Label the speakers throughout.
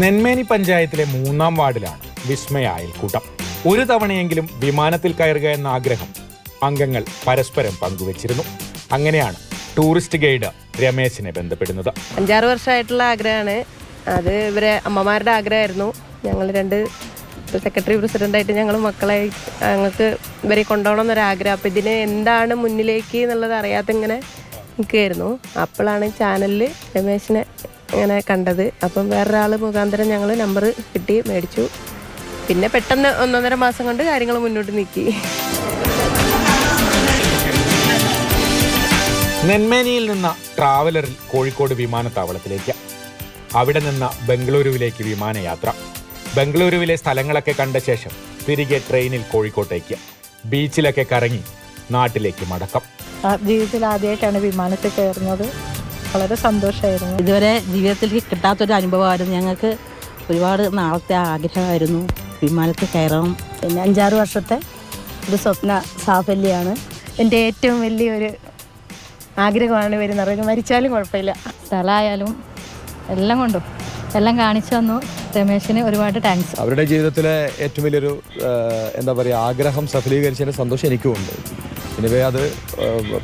Speaker 1: നെന്മേനി പഞ്ചായത്തിലെ 3-ാം വാർഡിലാണ് വിസ്മയ അയൽക്കൂട്ടം. ഒരു തവണയെങ്കിലും വിമാനത്തിൽ കയറുക എന്ന ആഗ്രഹം അംഗങ്ങൾ പരസ്പരം പങ്കുവച്ചിരുന്നു. അങ്ങനെയാണ് ടൂറിസ്റ്റ് ഗൈഡ് രമേശിനെ ബന്ധപ്പെടുന്നത്.
Speaker 2: 5-6 വർഷമായിട്ടുള്ള ആഗ്രഹമാണ് അത്. ഇവരെ അമ്മമാരുടെ ആഗ്രഹമായിരുന്നു. ഞങ്ങൾ 2 സെക്രട്ടറി പ്രസിഡൻ്റായിട്ട് ഞങ്ങൾ മക്കളെ ഞങ്ങൾക്ക് ഇവരെ കൊണ്ടുപോകണം എന്നൊരാഗ്രഹം. അപ്പോൾ ഇതിന് എന്താണ് മുന്നിലേക്ക് എന്നുള്ളത് അറിയാതെ ഇങ്ങനെ നിൽക്കുകയായിരുന്നു. അപ്പോഴാണ് ചാനലിൽ രമേശിനെ ഇങ്ങനെ കണ്ടത്. അപ്പം വേറൊരാൾ മുഖാന്തരം ഞങ്ങൾ നമ്പർ കിട്ടി മേടിച്ചു. പിന്നെ പെട്ടെന്ന് 1-1.5 മാസം കൊണ്ട് കാര്യങ്ങൾ മുന്നോട്ട് നീക്കി.
Speaker 1: നെന്മേനിയിൽ നിന്ന് ട്രാവലറിൽ കോഴിക്കോട് വിമാനത്താവളത്തിലേക്ക്, അവിടെ നിന്ന് ബംഗളൂരുവിലേക്ക് വിമാനയാത്ര. ബംഗളൂരുവിലെ സ്ഥലങ്ങളൊക്കെ കണ്ട ശേഷം തിരികെ ട്രെയിനിൽ കോഴിക്കോട്ടേക്ക്, ബീച്ചിലൊക്കെ കറങ്ങി നാട്ടിലേക്ക് മടക്കം.
Speaker 3: ജീവിതത്തിൽ ആദ്യമായിട്ടാണ് വിമാനത്തിൽ കയറുന്നത്. വളരെ സന്തോഷമായിരുന്നു.
Speaker 4: ഇതുവരെ ജീവിതത്തിൽ കിട്ടാത്തൊരു അനുഭവമായിരുന്നു. ഞങ്ങൾക്ക് ഒരുപാട് നാളത്തെ ആഗ്രഹമായിരുന്നു വിമാനത്തിൽ കയറണം.
Speaker 3: പിന്നെ 5-6 വർഷത്തെ ഒരു സ്വപ്ന സാഫല്യമാണ്. എൻ്റെ ഏറ്റവും വലിയൊരു ആഗ്രഹമാണ് വരുന്നത്. മരിച്ചാലും കുഴപ്പമില്ല.
Speaker 5: സ്ഥലമായാലും എല്ലാം കൊണ്ടും എല്ലാം കാണിച്ചു തന്നു. രമേശിന് ഒരുപാട് താങ്ക്സ്.
Speaker 6: അവരുടെ ജീവിതത്തിലെ ഏറ്റവും വലിയൊരു ആഗ്രഹം സഫലീകരിച്ചതിൻ്റെ സന്തോഷം എനിക്കുമുണ്ട്. ഇനിവേ അത്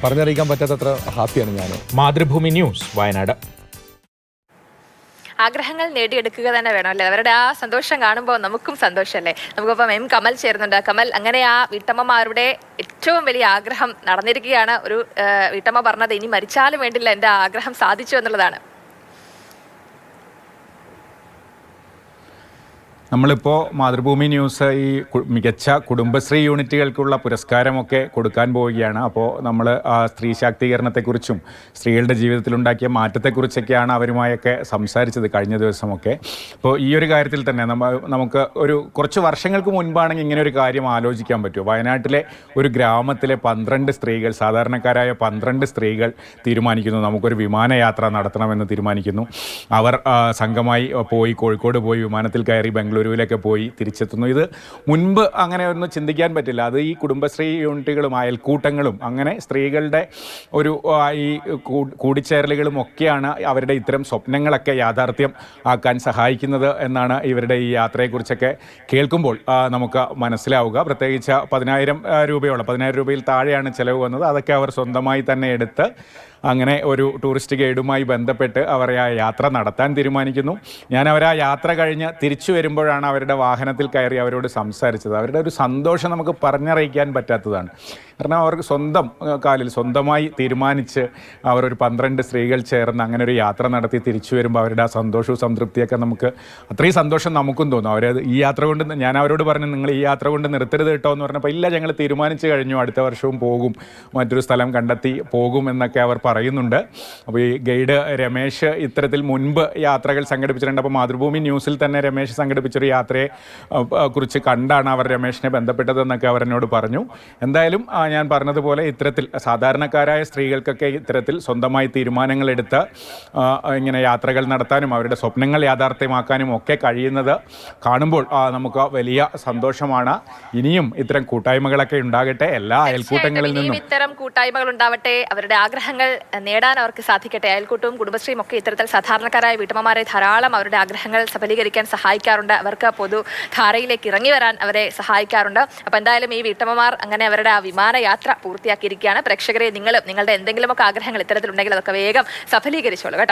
Speaker 6: പറഞ്ഞറിയിക്കാൻ പറ്റാത്തത്ര ഹാപ്പിയാണ് ഞാൻ.
Speaker 1: മാതൃഭൂമി ന്യൂസ്, വയനാട്.
Speaker 7: ആഗ്രഹങ്ങൾ നേടിയെടുക്കുക തന്നെ വേണം അല്ലേ? അവരുടെ ആ സന്തോഷം കാണുമ്പോൾ നമുക്കും സന്തോഷമല്ലേ? നമുക്കിപ്പം എം കമൽ ചേരുന്നുണ്ട്. കമൽ, അങ്ങനെ ആ വീട്ടമ്മമാരുടെ ഏറ്റവും വലിയ ആഗ്രഹം നടന്നിരിക്കുകയാണ്. ഒരു വീട്ടമ്മ പറഞ്ഞത് ഇനി മരിച്ചാലും വേണ്ടില്ല, എൻ്റെ ആഗ്രഹം സാധിച്ചു എന്നുള്ളതാണ്.
Speaker 1: നമ്മളിപ്പോൾ മാതൃഭൂമി ന്യൂസ് ഈ മികച്ച കുടുംബശ്രീ യൂണിറ്റുകൾക്കുള്ള പുരസ്കാരമൊക്കെ കൊടുക്കാൻ പോവുകയാണ്. അപ്പോൾ നമ്മൾ ആ സ്ത്രീ ശാക്തീകരണത്തെക്കുറിച്ചും സ്ത്രീകളുടെ ജീവിതത്തിലുണ്ടാക്കിയ മാറ്റത്തെക്കുറിച്ചൊക്കെയാണ് അവരുമായൊക്കെ സംസാരിച്ചത് കഴിഞ്ഞ ദിവസമൊക്കെ. അപ്പോൾ ഈ ഒരു കാര്യത്തിൽ തന്നെ നമുക്ക് കുറച്ച് വർഷങ്ങൾക്ക് മുൻപാണെങ്കിൽ ഇങ്ങനെ ഒരു കാര്യം ആലോചിക്കാൻ പറ്റുമോ? വയനാട്ടിലെ ഒരു ഗ്രാമത്തിലെ 12 സ്ത്രീകൾ, സാധാരണക്കാരായ 12 സ്ത്രീകൾ തീരുമാനിക്കുന്നു നമുക്കൊരു വിമാനയാത്ര നടത്തണമെന്ന് തീരുമാനിക്കുന്നു. അവർ സംഘമായി പോയി കോഴിക്കോട് പോയി വിമാനത്തിൽ കയറി ബംഗളൂരുവിലൊക്കെ പോയി തിരിച്ചെത്തുന്നു. ഇത് മുൻപ് അങ്ങനെ ഒന്നും ചിന്തിക്കാൻ പറ്റില്ല. അത് ഈ കുടുംബശ്രീ യൂണിറ്റുകളും അയൽക്കൂട്ടങ്ങളും അങ്ങനെ സ്ത്രീകളുടെ ഒരു ഈ കൂടിച്ചേരലുകളും ഒക്കെയാണ് അവരുടെ ഇത്തരം സ്വപ്നങ്ങളൊക്കെ യാഥാർത്ഥ്യം ആക്കാൻ സഹായിക്കുന്നത് എന്നാണ് ഇവരുടെ ഈ യാത്രയെക്കുറിച്ചൊക്കെ കേൾക്കുമ്പോൾ നമുക്ക് മനസ്സിലാവുക. പ്രത്യേകിച്ച് 10,000 രൂപയോളം, 10,000 രൂപയിൽ താഴെയാണ് ചിലവ് വന്നത്. അതൊക്കെ അവർ സ്വന്തമായി തന്നെ എടുത്ത് അങ്ങനെ ഒരു ടൂറിസ്റ്റ് ഗൈഡുമായി ബന്ധപ്പെട്ട് അവർ ആ യാത്ര നടത്താൻ തീരുമാനിക്കുന്നു. ഞാൻ അവർ ആ യാത്ര കഴിഞ്ഞ് തിരിച്ചു വരുമ്പോഴാണ് അവരുടെ വാഹനത്തിൽ കയറി അവരോട് സംസാരിച്ചത്. അവരുടെ ഒരു സന്തോഷം നമുക്ക് പറഞ്ഞറിയിക്കാൻ പറ്റാത്തതാണ്. കാരണം അവർക്ക് സ്വന്തം കാലിൽ സ്വന്തമായി തീരുമാനിച്ച് അവർ ഒരു 12 സ്ത്രീകൾ ചേർന്ന് അങ്ങനെ ഒരു യാത്ര നടത്തി തിരിച്ചു വരുമ്പോൾ അവരുടെ ആ സന്തോഷവും സംതൃപ്തിയൊക്കെ നമുക്ക് അത്രയും സന്തോഷം നമുക്കും തോന്നും. അവരത് ഈ യാത്ര കൊണ്ട്, ഞാൻ അവരോട് പറഞ്ഞു നിങ്ങൾ ഈ യാത്ര കൊണ്ട് നിർത്തരുത് കേട്ടോ എന്ന് പറഞ്ഞപ്പോൾ ഇല്ല, ഞങ്ങൾ തീരുമാനിച്ചു കഴിഞ്ഞു, അടുത്ത വർഷവും പോകും, മറ്റൊരു സ്ഥലം കണ്ടെത്തി പോകും എന്നൊക്കെ അവർ പറയുന്നുണ്ട്. അപ്പോൾ ഈ ഗൈഡ് രമേശ് ഇത്തരത്തിൽ മുൻപ് യാത്രകൾ സംഘടിപ്പിച്ചിട്ടുണ്ട്. അപ്പോൾ മാതൃഭൂമി ന്യൂസിൽ തന്നെ രമേശ് സംഘടിപ്പിച്ചൊരു യാത്രയെ കുറിച്ച് കണ്ടാണ് അവർ രമേശിനെ ബന്ധപ്പെട്ടതെന്നൊക്കെ അവർ എന്നോട് പറഞ്ഞു. എന്തായാലും ഞാൻ പറഞ്ഞതുപോലെ ഇത്തരത്തിൽ സാധാരണക്കാരായ സ്ത്രീകൾക്കൊക്കെ ഇത്തരത്തിൽ സ്വന്തമായി തീരുമാനങ്ങളെടുത്ത് ഇങ്ങനെ യാത്രകൾ നടത്താനും അവരുടെ സ്വപ്നങ്ങൾ യാഥാർത്ഥ്യമാക്കാനും ഒക്കെ കഴിയുന്നത് കാണുമ്പോൾ നമുക്ക് വലിയ സന്തോഷമാണ്. ഇനിയും ഇത്തരം കൂട്ടായ്മകളൊക്കെ ഉണ്ടാകട്ടെ. എല്ലാ അയൽക്കൂട്ടങ്ങളിൽ നിന്നും
Speaker 7: ഇത്തരം കൂട്ടായ്മകൾ ഉണ്ടാവട്ടെ. അവരുടെ ആഗ്രഹങ്ങൾ നേടാൻ അവർക്ക് സാധിക്കട്ടെ. അയൽക്കൂട്ടവും കുടുംബശ്രീയും ഒക്കെ ഇത്തരത്തിൽ സാധാരണക്കാരായ വീട്ടമ്മമാരെ ധാരാളം അവരുടെ ആഗ്രഹങ്ങൾ സഫലീകരിക്കാൻ സഹായിക്കാറുണ്ട്. അവർക്ക് പൊതുധാരയിലേക്ക് ഇറങ്ങി വരാൻ അവരെ സഹായിക്കാറുണ്ട്. അപ്പോൾ എന്തായാലും ഈ വീട്ടമ്മമാർ അങ്ങനെ അവരുടെ ആ വിമാനയാത്ര പൂർത്തിയാക്കിയിരിക്കുകയാണ്. പ്രേക്ഷകരെ, നിങ്ങളുടെ എന്തെങ്കിലുമൊക്കെ ആഗ്രഹങ്ങൾ ഇത്തരത്തിലുണ്ടെങ്കിൽ അതൊക്കെ വേഗം സഫലീകരിച്ചോളൂ കേട്ടോ.